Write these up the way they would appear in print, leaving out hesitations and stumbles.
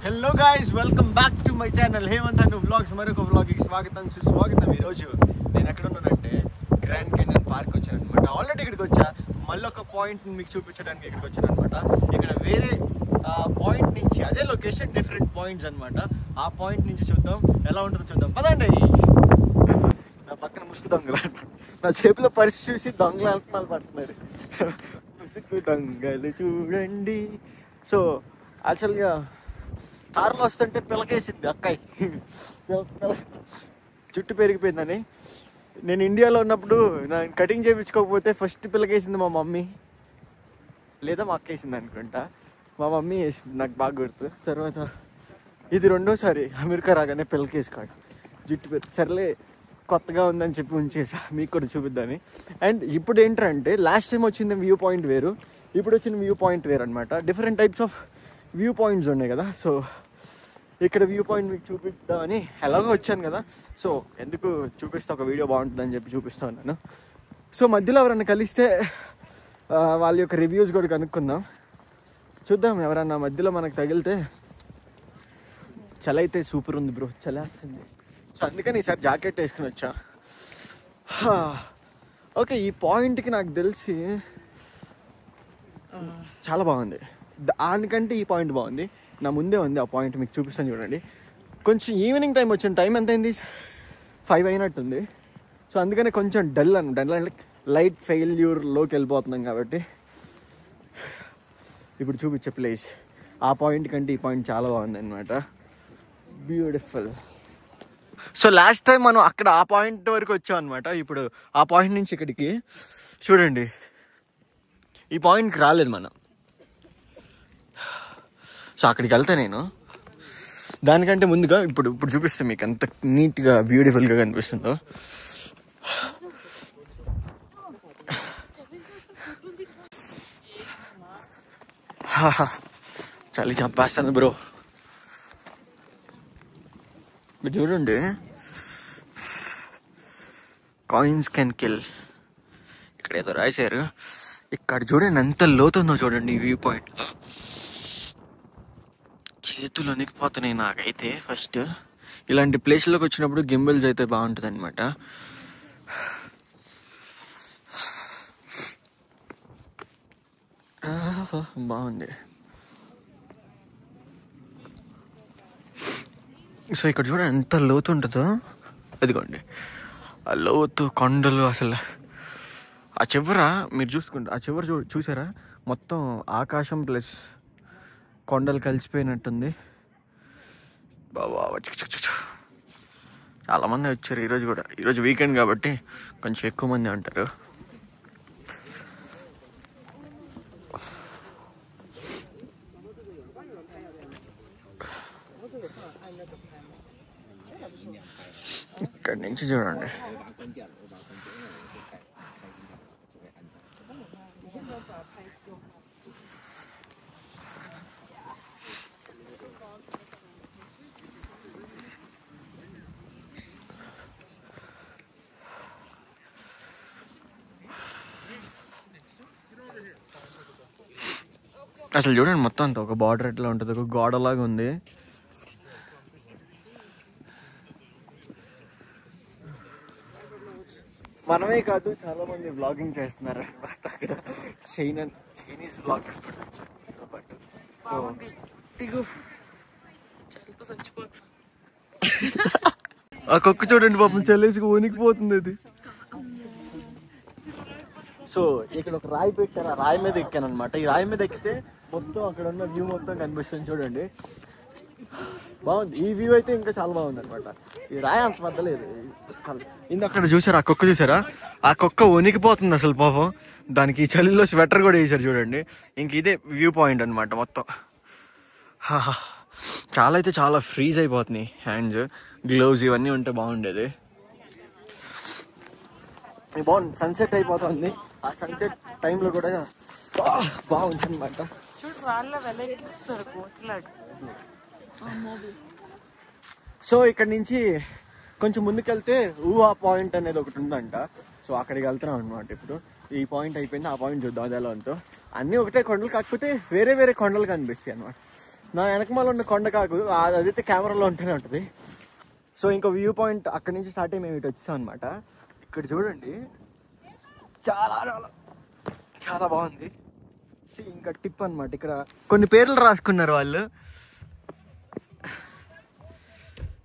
Hello guys, welcome back to my channel Hemanth Anu vlogs. మరొక వ్లాగ్కి స్వాగతం సుస్వాగతం. ఈరోజు నేను ఎక్కడ ఉన్నానంటే గ్రాండ్ కెనాన్ పార్క్ వచ్చాను అనమాట. ఆల్రెడీ ఇక్కడికి వచ్చా, మళ్ళీ ఒక పాయింట్ మీకు చూపించడానికి ఇక్కడికి వచ్చాను అనమాట. ఇక్కడ వేరే పాయింట్ నుంచి అదే లొకేషన్ డిఫరెంట్ పాయింట్స్ అనమాట. ఆ పాయింట్ నుంచి చూద్దాం ఎలా ఉంటుందో చూద్దాం పదండి. నా పక్కన ముసుగు దొంగలు, నా చేతిలో పరిస్థితి చూసి దొంగలు అల్పమాలు పడుతున్నారు. ముసుగు దొంగలు చూడండి. సో యాక్చువల్గా కార్లో వస్తుంటే పిలకేసింది అక్కాయి, జుట్టు పెరిగిపోయిందని. నేను ఇండియాలో ఉన్నప్పుడు నేను కటింగ్ చేయించుకోకపోతే ఫస్ట్ పిలకేసింది మా మమ్మీ, లేదా మా అక్క వేసింది అనుకుంటా. మా మమ్మీ వేసింది, నాకు బాగా గుర్తు. తర్వాత ఇది రెండోసారి అమెరికా రాగానే పిలకేసుకోండి జుట్టు పెరిగి. సర్లే కొత్తగా ఉందని చెప్పి ఉంచేసా, మీకు కూడా చూపిద్దాని. అండ్ ఇప్పుడు ఏంటంటే లాస్ట్ టైం వచ్చింది వ్యూ పాయింట్ వేరు, ఇప్పుడు వచ్చిన వ్యూ పాయింట్ వేరు అనమాట. Different types of view points ఉన్నాయి కదా. సో ఇక్కడ వ్యూ పాయింట్ మీకు చూపిద్దామని ఎలాగో వచ్చాను కదా, సో ఎందుకు చూపిస్తా, ఒక వీడియో బాగుంటుందని చెప్పి చూపిస్తా ఉన్నాను. సో మధ్యలో ఎవరన్నా కలిస్తే వాళ్ళ యొక్క రివ్యూస్ కూడా కనుక్కుందాం, చూద్దాం. ఎవరన్నా మధ్యలో మనకు తగిలితే చలి అయితే సూపర్ ఉంది బ్రో, చలేస్తుంది. సో అందుకని ఈసారి జాకెట్ వేసుకుని వచ్చా. ఓకే, ఈ పాయింట్కి నాకు తెలిసి చాలా బాగుంది. దానికంటే ఈ పాయింట్ బాగుంది. నా ముందే ఉంది ఆ పాయింట్, మీకు చూపిస్తాను చూడండి. కొంచెం ఈవినింగ్ టైం వచ్చిన, టైం ఎంత అయింది, 5 అయినట్టుంది. సో అందుకనే కొంచెం డల్ అంటే లైట్ ఫెయిల్యూర్లోకి వెళ్ళిపోతున్నాం కాబట్టి ఇప్పుడు చూపించే ప్లేస్ ఆ పాయింట్ కంటే ఈ పాయింట్ చాలా బాగుంది అనమాట. బ్యూటిఫుల్. సో లాస్ట్ టైం మనం అక్కడ ఆ పాయింట్ వరకు వచ్చాం అనమాట. ఇప్పుడు ఆ పాయింట్ నుంచి ఇక్కడికి చూడండి, ఈ పాయింట్కి రాలేదు మనం. సో అక్కడికి వెళ్తా నేను. దానికంటే ముందుగా ఇప్పుడు చూపిస్తాను మీకు ఎంత నీట్గా బ్యూటిఫుల్గా కనిపిస్తుందో. చలి చంపేస్తుంది బ్రో. మీరు చూడండి, కాయిన్స్ కెన్ కిల్. ఇక్కడ ఏదో రాశారు, ఇక్కడ చూడండి ఎంత లోతుందో చూడండి ఈ వ్యూ పాయింట్లో. చేతులు వణికిపోతున్నాయి నాకైతే. ఫస్ట్ ఇలాంటి ప్లేస్లోకి వచ్చినప్పుడు గింబల్స్ అయితే బాగుంటుంది అనమాట. బాగుంది. సో ఇక్కడ చూడండి ఎంత లోతు ఉంటుందో. అదిగోండి ఆ లోతు, కొండలు. అసలు ఆ చివర మీరు చూసుకుంటే, ఆ చివర చూసారా, మొత్తం ఆకాశం ప్లస్ కొండలు కలిసిపోయినట్టుంది. బాబా చాలామంది వచ్చారు ఈరోజు కూడా. ఈరోజు వీకెండ్ కాబట్టి కొంచెం ఎక్కువ మంది ఉంటారు. ఇక్కడి నుంచి చూడండి, అసలు చూడండి మొత్తం అంతా ఒక బార్డర్ ఎట్లా ఉంటుంది, ఒక గోడలాగా ఉంది. మనమే కాదు, చాలా మంది వ్లాగింగ్ చేస్తున్నారు అనమాట అక్కడ. చైనీస్ వ్లాగర్స్ కూడా వచ్చారు. సో ఆ కుక్క చూడండి పాపం, చల్లేసి వణికిపోతుంది అది. సో ఇక్కడ ఒక రాయి పెట్టారు, ఆ రాయి మీద ఎక్కాను అనమాట. ఈ రాయి మీద ఎక్కితే మొత్తం అక్కడ ఉన్న వ్యూ మొత్తం కనిపిస్తుంది చూడండి. బాగుంది ఈ వ్యూ అయితే, ఇంకా చాలా బాగుంది అనమాట. ఈ రాయి అంత మద్దలేదు. ఇంత అక్కడ చూసారా, ఆ కుక్క చూసారా, ఆ కుక్క వణికిపోతుంది అసలు పాపం. దానికి ఈ చలిలో స్వెటర్ కూడా వేసారు చూడండి. ఇంక ఇదే వ్యూ పాయింట్ అనమాట మొత్తం. చాలా అయితే చాలా ఫ్రీజ్ అయిపోతున్నాయి హ్యాండ్స్, గ్లోవ్స్ ఇవన్నీ ఉంటే బాగుండేది. బాగుంది, సన్సెట్ అయిపోతుంది. ఆ సన్సెట్ టైంలో కూడా బాగుంటుంది అనమాట. సో ఇక్కడ నుంచి కొంచెం ముందుకెళ్తే ఊహా పాయింట్ అనేది ఒకటి ఉందంట. సో అక్కడికి వెళ్తున్నాం అనమాట. ఇప్పుడు ఈ పాయింట్ అయిపోయింది, ఆ పాయింట్ చూద్దాం అది ఎలా ఉందో. అన్నీ ఒకటే కొండలు, కాకపోతే వేరే వేరే కొండలు కనిపిస్తాయి అనమాట. నా వెనకమాల ఉన్న కొండ కాకు అదైతే కెమెరాలో ఉంటూనే ఉంటుంది. సో ఇంకో వ్యూ పాయింట్ అక్కడి నుంచి స్టార్ట్ అయ్యి మేము ఇటు వచ్చాం అనమాట. ఇక్కడ చూడండి చాలా చాలా చాలా బాగుంది. ఇంకా టిప్ అనమాట, ఇక్కడ కొన్ని పేర్లు రాసుకున్నారు వాళ్ళు.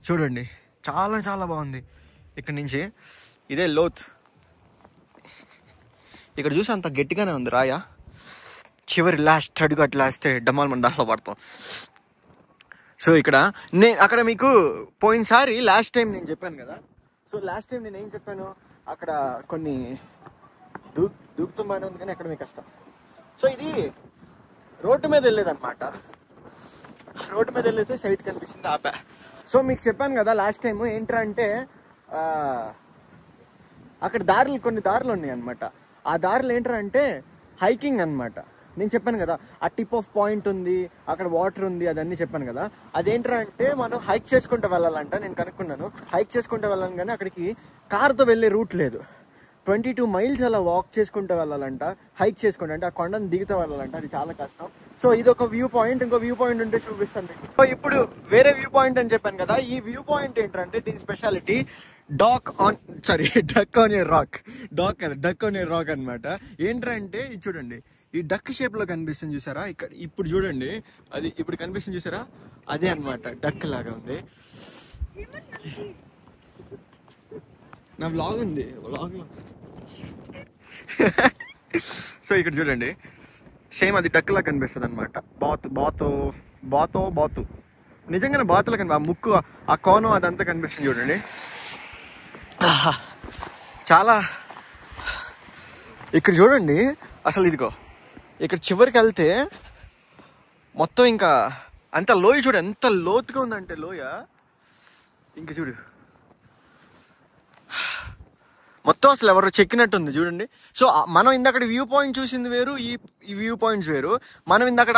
చూడండి చాలా చాలా బాగుంది. ఇక్కడ నుంచి ఇదే లోత్. ఇక్కడ చూసి అంత గట్టిగానే ఉంది రాయ. చివరి లాస్ట్ అడుగు అట్లా వేస్తే డమ్మాలు మన దాంట్లో పడతాం. సో ఇక్కడ అక్కడ మీకు పోయినసారి లాస్ట్ టైం నేను చెప్పాను కదా. సో లాస్ట్ టైం నేను ఏం చెప్పాను, అక్కడ కొన్ని దూకుతం బాగానే ఉంది కానీ అక్కడ మీకు కష్టం. సో ఇది రోడ్డు మీద వెళ్ళేదన్నమాట. రోడ్డు మీద వెళ్ళేస్తే సైట్ కనిపించింది, ఆపా. సో మీకు చెప్పాను కదా లాస్ట్ టైం ఏంట్రా అంటే అక్కడ కొన్ని దారులు ఉన్నాయి అనమాట. ఆ దారులు ఏంట్రా అంటే హైకింగ్ అనమాట. నేను చెప్పాను కదా ఆ టిప్ ఆఫ్ పాయింట్ ఉంది, అక్కడ వాటర్ ఉంది, అదన్నీ చెప్పాను కదా. అదేంట్రా అంటే మనం హైక్ చేసుకుంటూ వెళ్ళాలంట. నేను కనుక్కున్నాను, హైక్ చేసుకుంటూ వెళ్ళాను కానీ అక్కడికి కార్తో వెళ్ళే రూట్ లేదు. 22 మైల్స్ అలా వాక్ చేసుకుంటూ వెళ్ళాలంట, హైక్ చేసుకుంటూ, అంటే ఆ కొండను దిగుతూ వెళ్ళాలంట. అది చాలా కష్టం. సో ఇది ఒక వ్యూ పాయింట్. ఇంకో వ్యూ పాయింట్ ఉంటే చూపిస్తాను మీకు. సో ఇప్పుడు వేరే వ్యూ పాయింట్ అని చెప్పాను కదా. ఈ వ్యూ పాయింట్ ఏంటంటే దీని speciality duck on a rock. Duck on a rock అనమాట. ఏంటంటే ఇది చూడండి, ఈ డక్ షేప్ లో కనిపిస్తుంది చూసారా, ఇక్కడ ఇప్పుడు చూడండి, అది ఇప్పుడు కనిపిస్తుంది చూసారా, అదే అనమాట డక్ లాగా ఉంది. నా వ్లాగ్ ఉంది, వ్లాగ్లో. సో ఇక్కడ చూడండి సేమ్ అది డక్ లాగా కనిపిస్తుంది అనమాట. బాతు నిజంగానే బాతులా కనిపి, ఆ ముక్కు, ఆ కోనం, అదంతా కనిపిస్తుంది చూడండి. చాలా ఇక్కడ చూడండి అసలు. ఇదిగో ఇక్కడ చివరికి వెళ్తే మొత్తం ఇంకా అంత లోయ చూడు, ఎంత లోతుగా ఉందంటే లోయ. ఇంకా చూడు మొత్తం అసలు ఎవరు చెక్కినట్టుంది చూడండి. సో మనం ఇందాక వ్యూ పాయింట్ చూసింది వేరు, ఈ వ్యూ పాయింట్స్ వేరు. మనం ఇందాక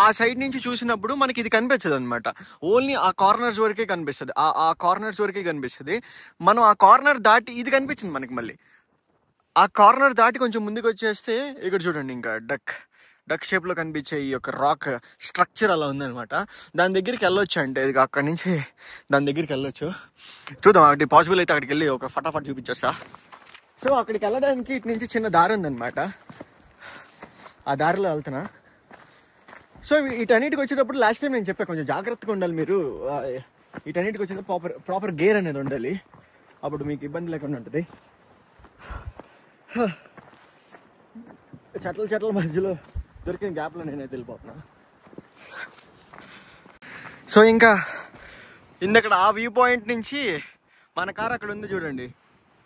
ఆ సైడ్ నుంచి చూసినప్పుడు మనకి ఇది కనిపించదు అనమాట. ఓన్లీ ఆ కార్నర్స్ వరకే కనిపిస్తుంది, ఆ కార్నర్స్ వరకే కనిపిస్తుంది. మనం ఆ కార్నర్ దాటి ఇది కనిపించింది మనకి. మళ్ళీ ఆ కార్నర్ దాటి కొంచెం ముందుకు వచ్చేస్తే ఇక్కడ చూడండి ఇంకా డక్ షేప్ లో కనిపించే ఈ యొక్క రాక్ స్ట్రక్చర్ అలా ఉందనమాట. దాని దగ్గరికి వెళ్ళొచ్చు, అంటే ఇది అక్కడి నుంచి దాని దగ్గరికి వెళ్ళొచ్చు. చూద్దాం, అక్కడికి పాసిబుల్ అయితే అక్కడికి వెళ్ళి ఒక ఫటాఫట్ చూపించేస్తా. సో అక్కడికి వెళ్ళడానికి ఇటు నుంచి చిన్న దారి ఉందన్నమాట. ఆ దారిలో వెళ్తున్నా. సో వీటన్నిటికి వచ్చేటప్పుడు లాస్ట్ టైం నేను చెప్పా కొంచెం జాగ్రత్తగా ఉండాలి మీరు. వీటన్నిటికి వచ్చేటప్పుడు ప్రాపర్ గేర్ అనేది ఉండాలి, అప్పుడు మీకు ఇబ్బంది లేకుండా ఉంటుంది. చెట్ల మధ్యలో దొరికిన గ్యాప్లో నేనైతే వెళ్ళిపోతున్నా. సో ఇంకా ఇందక్కడ ఆ వ్యూ పాయింట్ నుంచి మన కార్ అక్కడ ఉంది చూడండి.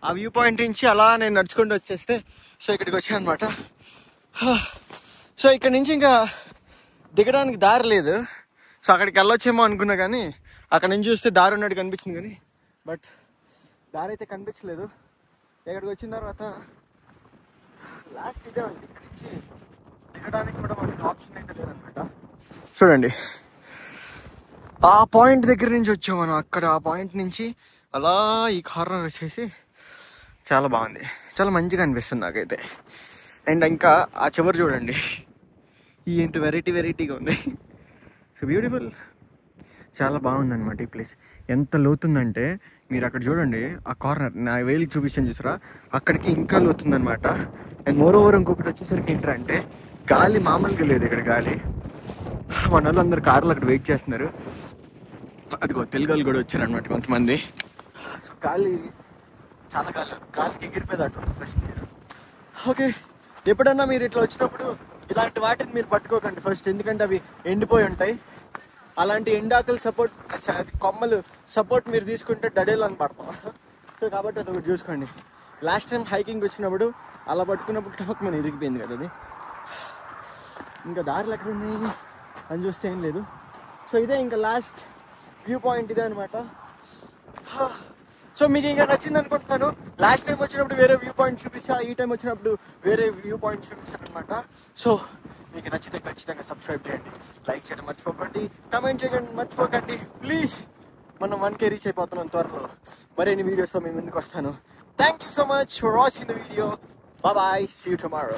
ఆ వ్యూ పాయింట్ నుంచి అలా నేను నడుచుకుంటూ వచ్చేస్తే సో ఇక్కడికి వచ్చాను అనమాట. సో ఇక్కడ నుంచి ఇంకా దిగడానికి దారి లేదు. సో అక్కడికి వెళ్ళొచ్చేమో అనుకున్నా కానీ అక్కడ నుంచి చూస్తే దారి ఉన్నట్టు కనిపించింది కానీ బట్ దారి అయితే కనిపించలేదు. ఇక్కడికి వచ్చిన తర్వాత లాస్ట్ ఇదే ఉంది, ఇక్కడ నుంచి దిగడానికి కూడా మనకి ఆప్షన్ అయితే లేదనమాట. చూడండి ఆ పాయింట్ దగ్గర నుంచి వచ్చాం మనం. అక్కడ ఆ పాయింట్ నుంచి అలా ఈ కార్నర్ వచ్చేసి చాలా బాగుంది, చాలా మంచిగా అనిపిస్తుంది నాకైతే. అండ్ ఇంకా ఆ చివరి చూడండి, ఏంటి వెరైటీగా ఉంది. సో బ్యూటిఫుల్, చాలా బాగుంది అనమాట ఈ ప్లేస్. ఎంత లోతుందంటే మీరు అక్కడ చూడండి, ఆ కార్నర్ నా వేలికి చూపించాను చూసారా, అక్కడికి ఇంకా లోతుందనమాట. అండ్ మోరోవర్ ఇంకొకటి వచ్చేసరికి ఏంటంటే గాలి మామూలుగా లేదు ఇక్కడ. గాలి మన వాళ్ళు అందరు కార్లు అక్కడ వెయిట్ చేస్తున్నారు. అదిగో తెలుగు వాళ్ళు కూడా వచ్చారనమాట కొంతమంది. సో గాలి చాలా గాలికి ఎగిరిపోయేదట ఫస్ట్. ఓకే, ఎప్పుడన్నా మీరు ఇట్లా వచ్చినప్పుడు ఇలాంటి వాటిని మీరు పట్టుకోకండి ఫస్ట్, ఎందుకంటే అవి ఎండిపోయి ఉంటాయి. అలాంటి ఎండాకులు సపోర్ట్, కొమ్మలు సపోర్ట్ మీరు తీసుకుంటే డడేలు అని పడతాం. సో కాబట్టి అది ఒకటి చూసుకోండి. లాస్ట్ టైం హైకింగ్ వచ్చినప్పుడు అలా పట్టుకున్నప్పుడు టఫక్ మనం ఇరిగిపోయింది కదా అది. ఇంకా దారిలో ఎక్కడ ఉంది అని చూస్తే ఏం లేదు. సో ఇదే ఇంకా లాస్ట్ వ్యూ పాయింట్ ఇదే అనమాట. సో మీకు ఇంకా నచ్చింది అనుకుంటున్నాను. లాస్ట్ టైం వచ్చినప్పుడు వేరే వ్యూ పాయింట్ చూపిస్తా, ఈ టైం వచ్చినప్పుడు వేరే వ్యూ పాయింట్ చూపించాను అనమాట. సో మీకు నచ్చితే ఖచ్చితంగా సబ్స్క్రైబ్ చేయండి, లైక్ చేయడం మర్చిపోకండి, కమెంట్ చేయడం మర్చిపోకండి ప్లీజ్. మనం 1K రీచ్ అయిపోతున్నాం త్వరలో. మరిన్ని వీడియోస్తో మేము ముందుకు వస్తాను. Thank you so much for watching the video. Bye bye, see you tomorrow.